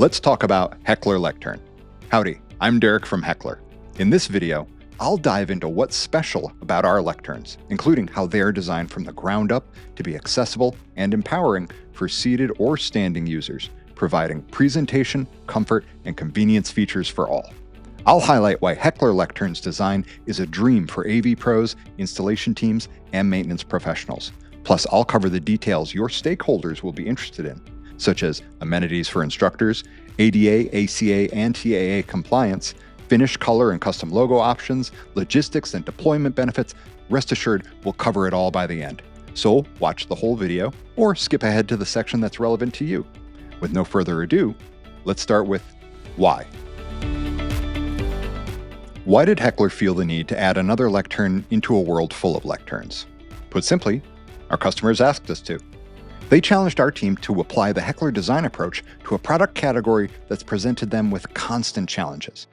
Let's talk about Heckler Lectern. Howdy, I'm Derek from Heckler. In this video, I'll dive into what's special about our lecterns, including how they are designed from the ground up to be accessible and empowering for seated or standing users, providing presentation, comfort, and convenience features for all. I'll highlight why Heckler Lectern's design is a dream for AV pros, installation teams, and maintenance professionals. Plus, I'll cover the details your stakeholders will be interested in, such as amenities for instructors, ADA, ACA, and TAA compliance, finish, color, and custom logo options, logistics and deployment benefits. Rest assured, we'll cover it all by the end. So watch the whole video or skip ahead to the section that's relevant to you. With no further ado, let's start with why. Why did Heckler feel the need to add another lectern into a world full of lecterns? Put simply, our customers asked us to. They challenged our team to apply the Heckler design approach to a product category that's presented them with constant challenges.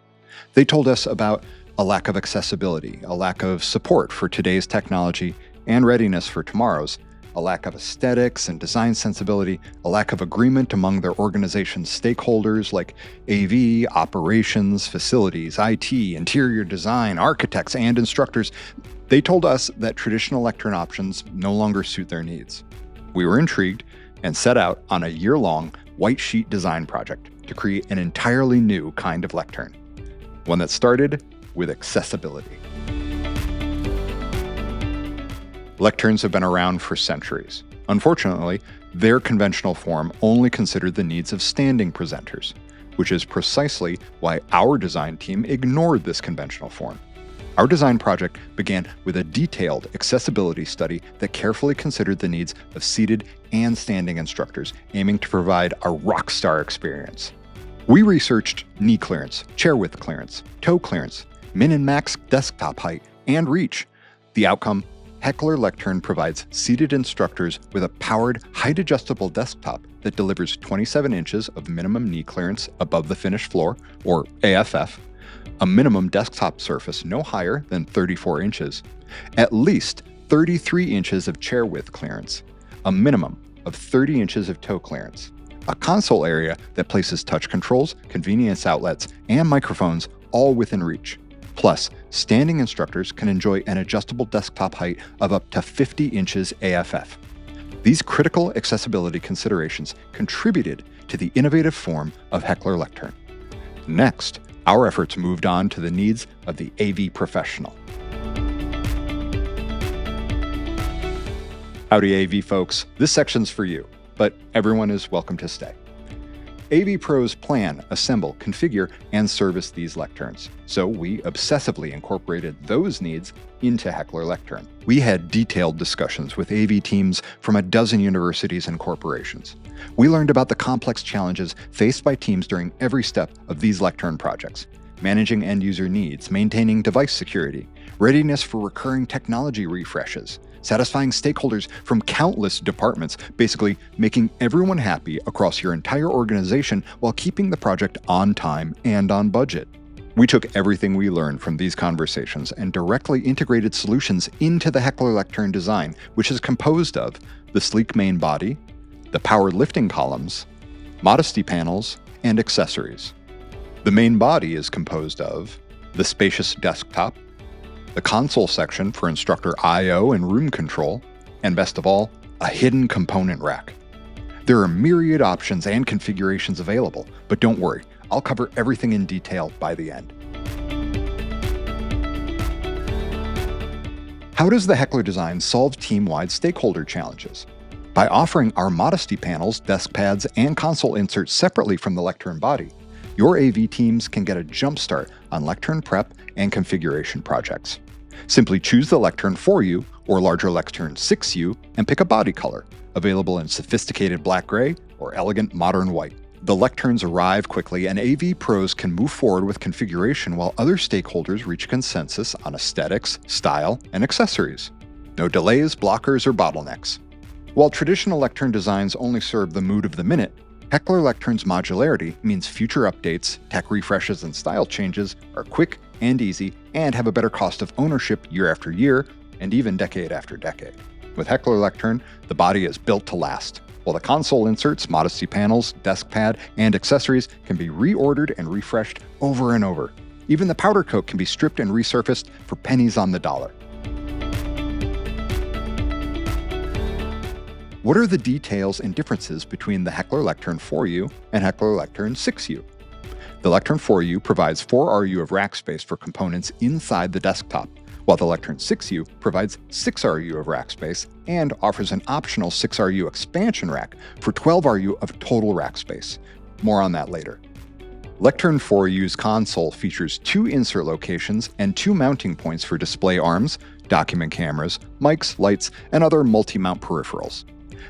They told us about a lack of accessibility, a lack of support for today's technology and readiness for tomorrow's, a lack of aesthetics and design sensibility, a lack of agreement among their organization's stakeholders like AV, operations, facilities, IT, interior design, architects, and instructors. They told us that traditional lectern options no longer suit their needs. We were intrigued and set out on a year-long white sheet design project to create an entirely new kind of lectern, one that started with accessibility. Lecterns have been around for centuries. Unfortunately, their conventional form only considered the needs of standing presenters, which is precisely why our design team ignored this conventional form. Our design project began with a detailed accessibility study that carefully considered the needs of seated and standing instructors, aiming to provide a rockstar experience. We researched knee clearance, chair width clearance, toe clearance, min and max desktop height, and reach. The outcome: Heckler Lectern provides seated instructors with a powered, height-adjustable desktop that delivers 27 inches of minimum knee clearance above the finished floor, or AFF, a minimum desktop surface no higher than 34 inches, at least 33 inches of chair width clearance, a minimum of 30 inches of toe clearance, a console area that places touch controls, convenience outlets, and microphones all within reach. Plus, standing instructors can enjoy an adjustable desktop height of up to 50 inches AFF. These critical accessibility considerations contributed to the innovative form of Heckler Lectern. Next, our efforts moved on to the needs of the AV professional. Howdy, AV folks. This section's for you, but everyone is welcome to stay. AV pros plan, assemble, configure, and service these lecterns, so we obsessively incorporated those needs into Heckler Lectern. We had detailed discussions with AV teams from a dozen universities and corporations. We learned about the complex challenges faced by teams during every step of these lectern projects: managing end-user needs, maintaining device security, readiness for recurring technology refreshes, satisfying stakeholders from countless departments, basically making everyone happy across your entire organization while keeping the project on time and on budget. We took everything we learned from these conversations and directly integrated solutions into the Heckler Lectern design, which is composed of the sleek main body, the powered lifting columns, Modesty Panels, and accessories. The main body is composed of the spacious desktop, the console section for instructor I/O and room control, and best of all, a hidden component rack. There are myriad options and configurations available, but don't worry, I'll cover everything in detail by the end. How does the Heckler design solve team-wide stakeholder challenges? By offering our Modesty Panels, deskpads, and console inserts separately from the lectern body, your AV teams can get a jump start on lectern prep and configuration projects. Simply choose the lectern 4U or larger lectern 6U and pick a body color, available in sophisticated black-gray or elegant modern white. The lecterns arrive quickly and AV pros can move forward with configuration while other stakeholders reach consensus on aesthetics, style, and accessories. No delays, blockers, or bottlenecks. While traditional lectern designs only serve the mood of the minute, Heckler Lectern's modularity means future updates, tech refreshes, and style changes are quick and easy and have a better cost of ownership year after year and even decade after decade. With Heckler Lectern, the body is built to last. while the console inserts, Modesty Panels, desk pad, and accessories can be reordered and refreshed over and over. Even the powder coat can be stripped and resurfaced for pennies on the dollar. What are the details and differences between the Heckler Lectern 4U and Heckler Lectern 6U? The Lectern 4U provides 4 RU of rack space for components inside the desktop, while the Lectern 6U provides 6 RU of rack space and offers an optional 6 RU expansion rack for 12 RU of total rack space. More on that later. Lectern 4U's console features 2 insert locations and 2 mounting points for display arms, document cameras, mics, lights, and other multi-mount peripherals.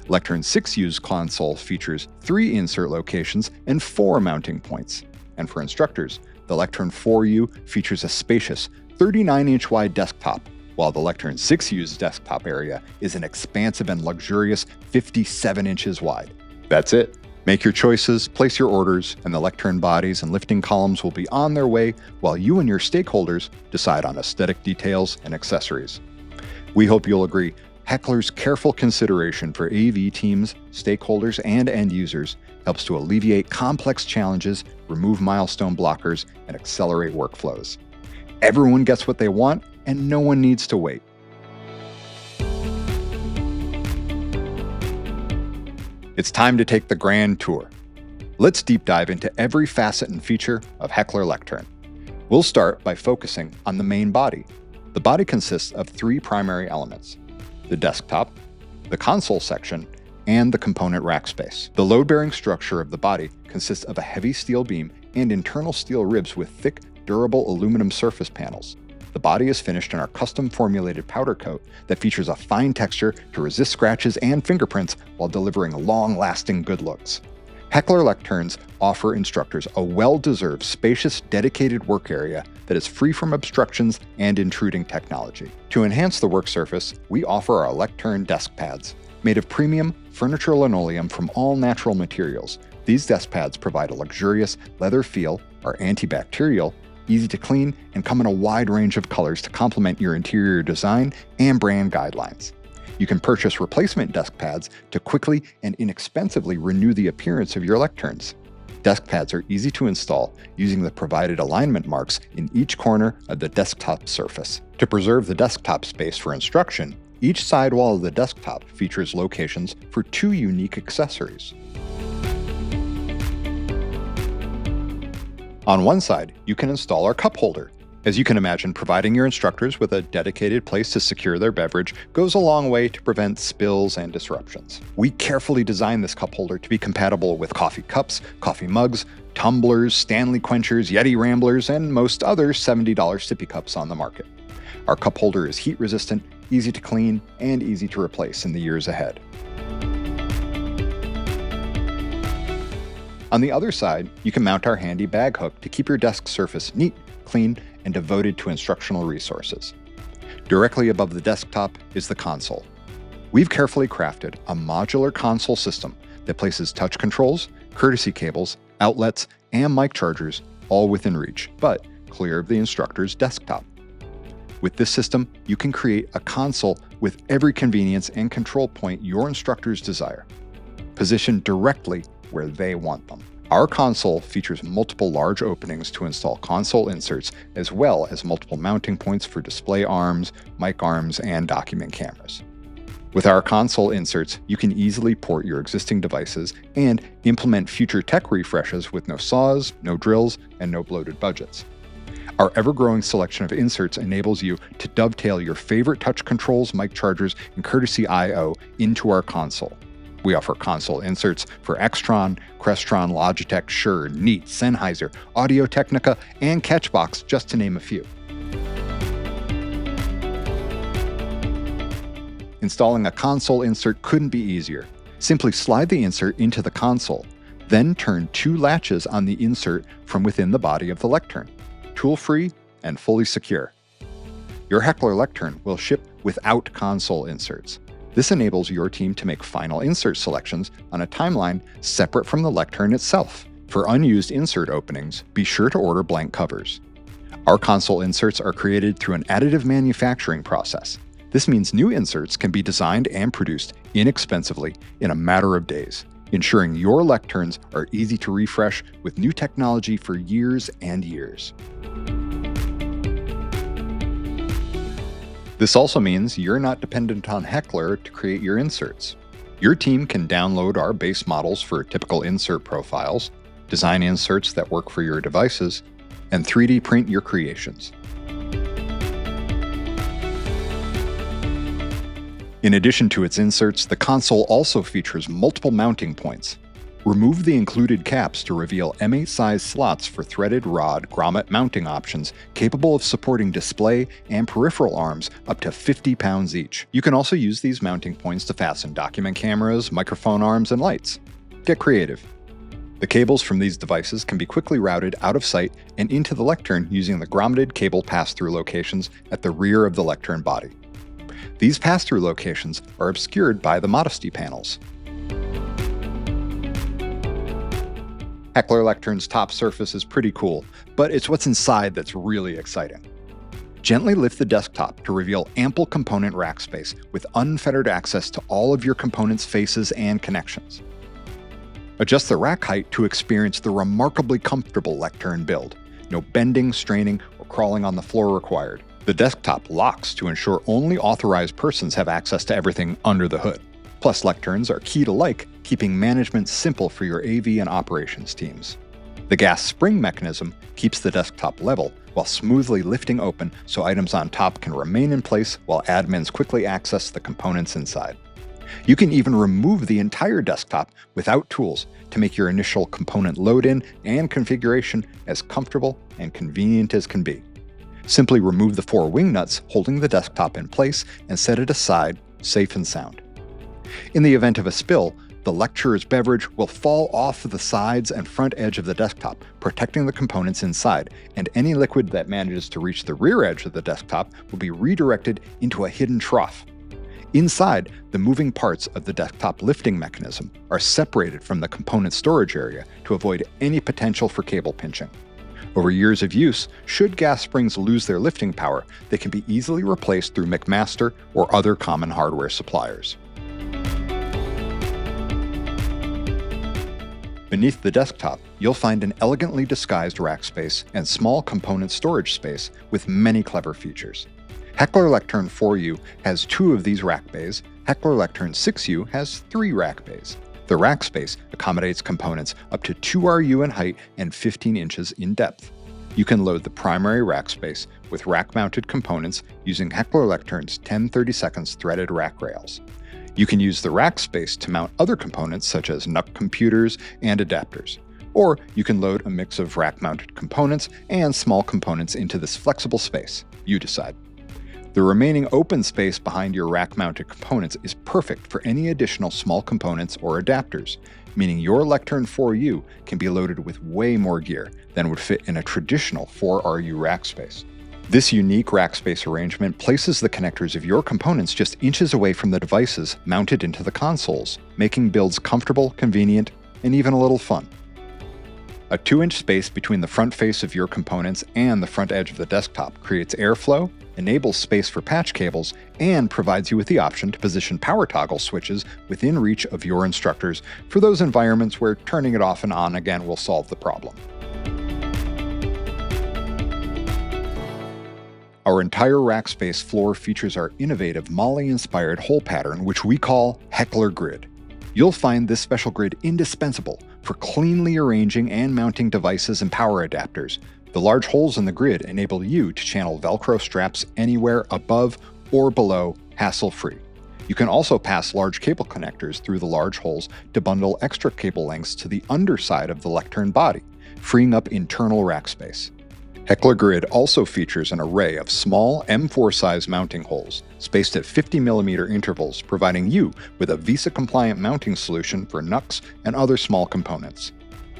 Lectern 6U's console features 3 insert locations and 4 mounting points. And for instructors, the Lectern 4U features a spacious 39-inch wide desktop, while the Lectern 6U's desktop area is an expansive and luxurious 57 inches wide. That's it. Make your choices, place your orders, and the lectern bodies and lifting columns will be on their way while you and your stakeholders decide on aesthetic details and accessories. We hope you'll agree, Heckler's careful consideration for AV teams, stakeholders, and end users helps to alleviate complex challenges, remove milestone blockers, and accelerate workflows. Everyone gets what they want, and no one needs to wait. It's time to take the grand tour. Let's deep dive into every facet and feature of Heckler Lectern. We'll start by focusing on the main body. The body consists of 3 primary elements: the desktop, the console section, and the component rack space. The load-bearing structure of the body consists of a heavy steel beam and internal steel ribs with thick, durable aluminum surface panels. The body is finished in our custom-formulated powder coat that features a fine texture to resist scratches and fingerprints while delivering long-lasting good looks. Heckler Lecterns offer instructors a well-deserved, spacious, dedicated work area that is free from obstructions and intruding technology. To enhance the work surface, we offer our Lectern desk pads. Made of premium, furniture linoleum from all natural materials, these desk pads provide a luxurious leather feel, are antibacterial, easy to clean, and come in a wide range of colors to complement your interior design and brand guidelines. You can purchase replacement desk pads to quickly and inexpensively renew the appearance of your lecterns. Desk pads are easy to install using the provided alignment marks in each corner of the desktop surface. To preserve the desktop space for instruction, each side wall of the desktop features locations for 2 unique accessories. On one side, you can install our cup holder. As you can imagine, providing your instructors with a dedicated place to secure their beverage goes a long way to prevent spills and disruptions. We carefully designed this cup holder to be compatible with coffee cups, coffee mugs, tumblers, Stanley quenchers, Yeti ramblers, and most other $70 sippy cups on the market. Our cup holder is heat resistant, easy to clean, and easy to replace in the years ahead. On the other side, you can mount our handy bag hook to keep your desk surface neat, clean, and devoted to instructional resources. Directly above the desktop is the console. We've carefully crafted a modular console system that places touch controls, courtesy cables, outlets, and mic chargers all within reach, but clear of the instructor's desktop. With this system, you can create a console with every convenience and control point your instructors desire, positioned directly where they want them. Our console features multiple large openings to install console inserts, as well as multiple mounting points for display arms, mic arms, and document cameras. With our console inserts, you can easily port your existing devices and implement future tech refreshes with no saws, no drills, and no bloated budgets. Our ever-growing selection of inserts enables you to dovetail your favorite touch controls, mic chargers, and courtesy I/O into our console. We offer console inserts for Extron, Crestron, Logitech, Shure, Neat, Sennheiser, Audio-Technica, and Catchbox, just to name a few. Installing a console insert couldn't be easier. Simply slide the insert into the console, then turn 2 latches on the insert from within the body of the lectern. Tool-free and fully secure. Your Heckler Lectern will ship without console inserts. This enables your team to make final insert selections on a timeline separate from the lectern itself. For unused insert openings, be sure to order blank covers. Our console inserts are created through an additive manufacturing process. This means new inserts can be designed and produced inexpensively in a matter of days, ensuring your lecterns are easy to refresh with new technology for years and years. This also means you're not dependent on Heckler to create your inserts. Your team can download our base models for typical insert profiles, design inserts that work for your devices, and 3D print your creations. In addition to its inserts, the console also features multiple mounting points. Remove the included caps to reveal M8 size slots for threaded rod grommet mounting options capable of supporting display and peripheral arms up to 50 pounds each. You can also use these mounting points to fasten document cameras, microphone arms, and lights. Get creative. The cables from these devices can be quickly routed out of sight and into the lectern using the Grommeted cable pass-through locations at the rear of the lectern body. These pass-through locations are obscured by the Modesty Panels. Heckler Lectern's top surface is pretty cool, but it's what's inside that's really exciting. Gently lift the desktop to reveal ample component rack space with unfettered access to all of your components' faces and connections. Adjust the rack height to experience the remarkably comfortable lectern build. No bending, straining, or crawling on the floor required. The desktop locks to ensure only authorized persons have access to everything under the hood. Plus, lecterns are key to keeping management simple for your AV and operations teams. The gas spring mechanism keeps the desktop level while smoothly lifting open so items on top can remain in place while admins quickly access the components inside. You can even remove the entire desktop without tools to make your initial component load-in and configuration as comfortable and convenient as can be. Simply remove the 4 wing nuts holding the desktop in place and set it aside, safe and sound. In the event of a spill, the lecturer's beverage will fall off the sides and front edge of the desktop, protecting the components inside, and any liquid that manages to reach the rear edge of the desktop will be redirected into a hidden trough. Inside, the moving parts of the desktop lifting mechanism are separated from the component storage area to avoid any potential for cable pinching. Over years of use, should gas springs lose their lifting power, they can be easily replaced through McMaster or other common hardware suppliers. Beneath the desktop, you'll find an elegantly disguised rack space and small component storage space with many clever features. Heckler Lectern 4U has 2 of these Rackbays. Heckler Lectern 6U has 3 Rackbays. The rack space accommodates components up to 2 RU in height and 15 inches in depth. You can load the primary rack space with rack-mounted components using Heckler Lectern's 10/32 threaded rack rails. You can use the rack space to mount other components such as NUC computers and adapters. Or you can load a mix of rack-mounted components and small components into this flexible space. You decide. The remaining open space behind your rack-mounted components is perfect for any additional small components or adapters, meaning your Lectern 4U can be loaded with way more gear than would fit in a traditional 4 RU rack space. This unique rack space arrangement places the connectors of your components just inches away from the devices mounted into the consoles, making builds comfortable, convenient, and even a little fun. A 2-inch space between the front face of your components and the front edge of the desktop creates airflow, enables space for patch cables, and provides you with the option to position power toggle switches within reach of your instructors for those environments where turning it off and on again will solve the problem. Our entire rack space floor features our innovative MOLLE-inspired hole pattern, which we call Heckler Grid. You'll find this special grid indispensable for cleanly arranging and mounting devices and power adapters. The large holes in the grid enable you to channel Velcro straps anywhere above or below, hassle-free. You can also pass large cable connectors through the large holes to bundle extra cable lengths to the underside of the lectern body, freeing up internal rack space. Heckler Grid also features an array of small M4 size mounting holes, spaced at 50mm intervals, providing you with a VISA-compliant mounting solution for NUCs and other small components.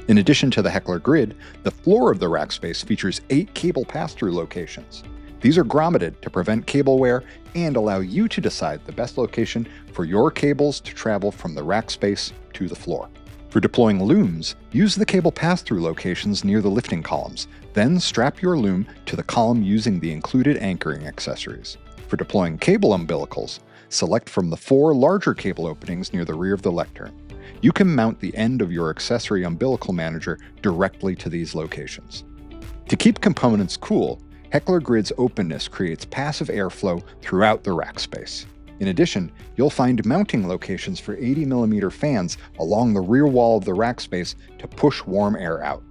In addition to the Heckler Grid, the floor of the rack space features 8 cable pass-through locations. These are grommeted to prevent cable wear and allow you to decide the best location for your cables to travel from the rack space to the floor. For deploying looms, use the cable pass-through locations near the lifting columns, then strap your loom to the column using the included anchoring accessories. For deploying cable umbilicals, select from the 4 larger cable openings near the rear of the lectern. You can mount the end of your accessory umbilical manager directly to these locations. To keep components cool, Heckler Grid's openness creates passive airflow throughout the rack space. In addition, you'll find mounting locations for 80mm fans along the rear wall of the rack space to push warm air out.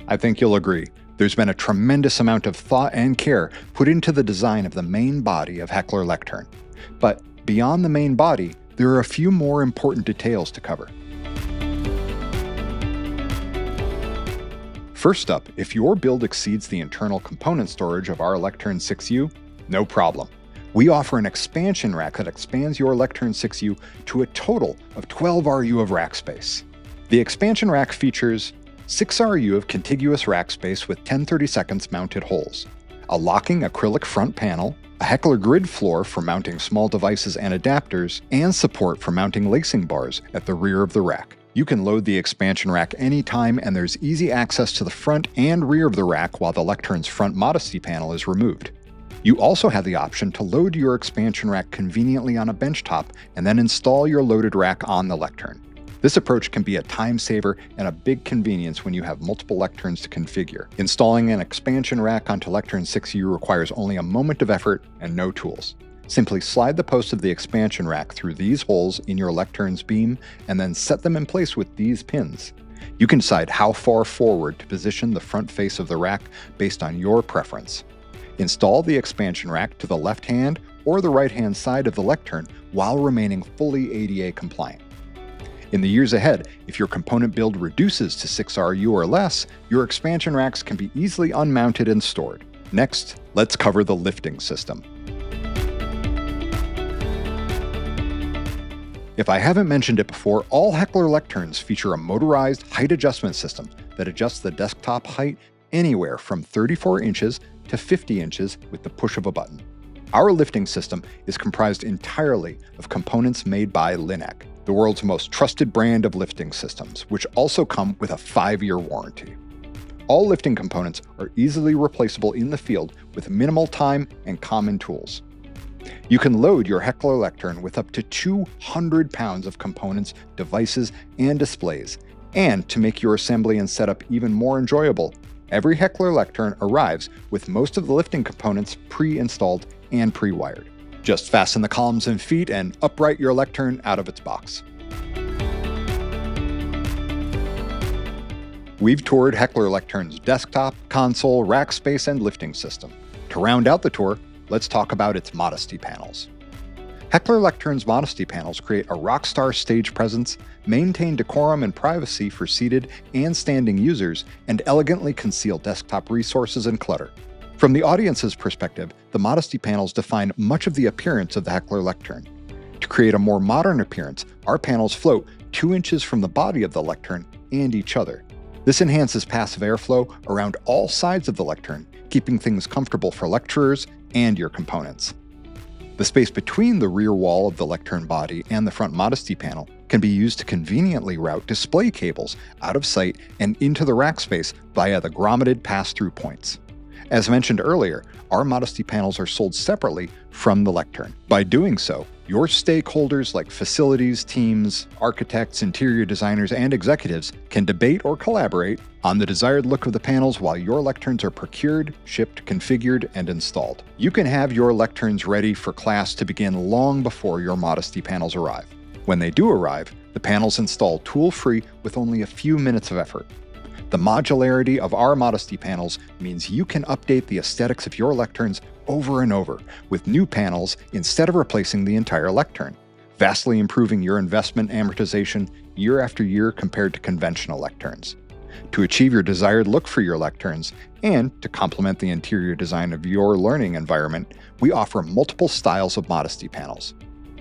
I think you'll agree, there's been a tremendous amount of thought and care put into the design of the main body of Heckler Lectern. But beyond the main body, there are a few more important details to cover. First up, if your build exceeds the internal component storage of our Lectern 6U, no problem. We offer an expansion rack that expands your Lectern 6U to a total of 12 RU of rack space. The expansion rack features 6 RU of contiguous rack space with 10/32 mounted holes, a locking acrylic front panel, a Heckler Grid floor for mounting small devices and adapters, and support for mounting lacing bars at the rear of the rack. You can load the expansion rack anytime, and there's easy access to the front and rear of the rack while the Lectern's front Modesty panel is removed. You also have the option to load your expansion rack conveniently on a benchtop and then install your loaded rack on the Lectern. This approach can be a time saver and a big convenience when you have multiple Lecterns to configure. Installing an expansion rack onto Lectern 6U requires only a moment of effort and no tools. Simply slide the posts of the expansion rack through these holes in your Lectern's beam and then set them in place with these pins. You can decide how far forward to position the front face of the rack based on your preference. Install the expansion rack to the left hand or the right hand side of the Lectern while remaining fully ADA compliant. In the years ahead, if your component build reduces to 6 RU or less, your expansion racks can be easily unmounted and stored. Next, let's cover the lifting system. If I haven't mentioned it before, all Heckler Lecterns feature a motorized height adjustment system that adjusts the desktop height anywhere from 34 inches to 50 inches with the push of a button. Our lifting system is comprised entirely of components made by LINAK, the world's most trusted brand of lifting systems, which also come with a 5-year warranty. All lifting components are easily replaceable in the field with minimal time and common tools. You can load your Heckler Lectern with up to 200 pounds of components, devices, and displays. And to make your assembly and setup even more enjoyable, every Heckler Lectern arrives with most of the lifting components pre-installed and pre-wired. Just fasten the columns and feet and upright your Lectern out of its box. We've toured Heckler Lectern's desktop, console, rack space, and lifting system. To round out the tour, let's talk about its Modesty Panels. Heckler Lectern's Modesty Panels create a rockstar stage presence, maintain decorum and privacy for seated and standing users, and elegantly conceal desktop resources and clutter. From the audience's perspective, the Modesty Panels define much of the appearance of the Heckler Lectern. To create a more modern appearance, our panels float 2 inches from the body of the Lectern and each other. This enhances passive airflow around all sides of the Lectern, keeping things comfortable for lecturers and your components. The space between the rear wall of the Lectern body and the front Modesty panel can be used to conveniently route display cables out of sight and into the rack space via the Grommeted pass-through points. As mentioned earlier, our Modesty panels are sold separately from the Lectern. By doing so, your stakeholders like facilities, teams, architects, interior designers, and executives can debate or collaborate on the desired look of the panels while your Lecterns are procured, shipped, configured, and installed. You can have your Lecterns ready for class to begin long before your Modesty panels arrive. When they do arrive, the panels install tool-free with only a few minutes of effort. The modularity of our Modesty panels means you can update the aesthetics of your Lecterns over and over with new panels instead of replacing the entire Lectern, vastly improving your investment amortization year after year compared to conventional Lecterns. To achieve your desired look for your Lecterns and to complement the interior design of your learning environment, we offer multiple styles of Modesty panels.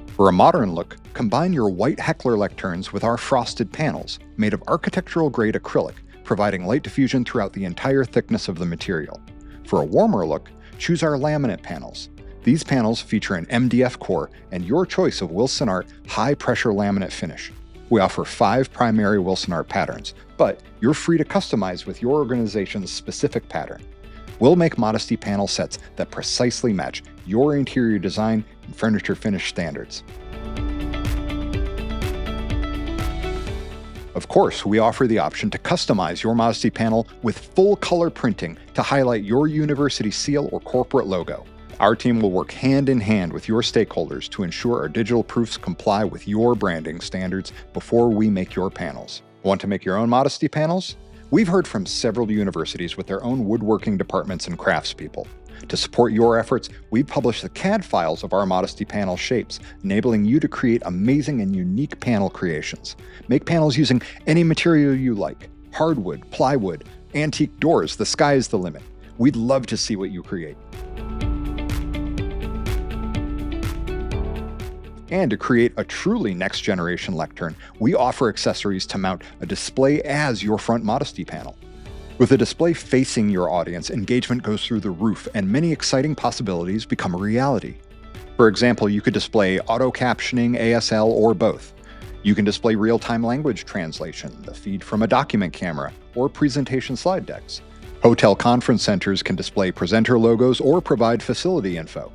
For a modern look, combine your white Heckler Lecterns with our frosted panels, made of architectural-grade acrylic, providing light diffusion throughout the entire thickness of the material. For a warmer look, choose our laminate panels. These panels feature an MDF core and your choice of Wilson Art high-pressure laminate finish. We offer 5 primary Wilson Art patterns, but you're free to customize with your organization's specific pattern. We'll make Modesty panel sets that precisely match your interior design and furniture finish standards. Of course, we offer the option to customize your Modesty panel with full color printing to highlight your university seal or corporate logo. Our team will work hand in hand with your stakeholders to ensure our digital proofs comply with your branding standards before we make your panels. Want to make your own Modesty panels? We've heard from several universities with their own woodworking departments and craftspeople. To support your efforts, we've published the CAD files of our Modesty panel shapes, enabling you to create amazing and unique panel creations. Make panels using any material you like: hardwood, plywood, antique doors. The sky is the limit. We'd love to see what you create. And to create a truly next-generation lectern, we offer accessories to mount a display as your front Modesty panel. With a display facing your audience, engagement goes through the roof and many exciting possibilities become a reality. For example, you could display auto-captioning, ASL, or both. You can display real-time language translation, the feed from a document camera, or presentation slide decks. Hotel conference centers can display presenter logos or provide facility info.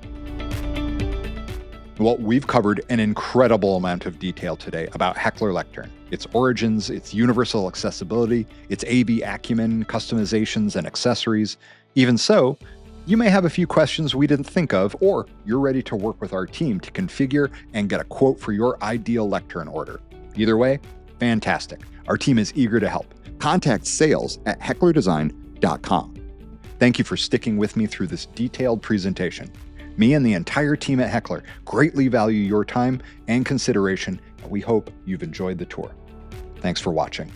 Well, we've covered an incredible amount of detail today about Heckler Lectern, its origins, its universal accessibility, its AV acumen, customizations, and accessories. Even so, you may have a few questions we didn't think of, or you're ready to work with our team to configure and get a quote for your ideal lectern order. Either way, fantastic. Our team is eager to help. Contact sales@hecklerdesign.com. Thank you for sticking with me through this detailed presentation. Me and the entire team at Heckler greatly value your time and consideration, and we hope you've enjoyed the tour. Thanks for watching.